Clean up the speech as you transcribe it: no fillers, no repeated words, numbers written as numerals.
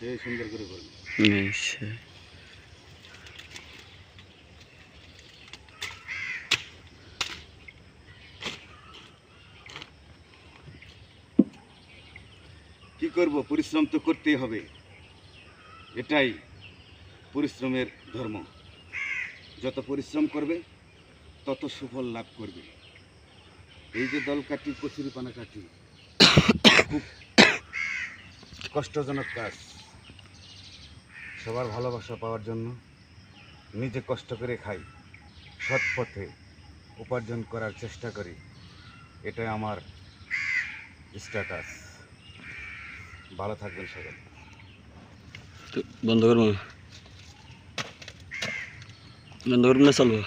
সেই সুন্দর করে করবে। কি করব, পরিশ্রম তো করতেই হবে, এটাই পরিশ্রমের ধর্ম। যত পরিশ্রম করবে তত সুফল লাভ করবে। এই যে দল কাটি, কচুরিপানা কাটি, খুব কষ্টজনক কাজ। সবার ভালোবাসা পাওয়ার জন্য নিজে কষ্ট করে খাই, সৎ পথে উপার্জন করার চেষ্টা করি, এটাই আমার স্ট্যাটাস। ভালো থাকবেন সবাই। বন্ধ করবো না, চালবো।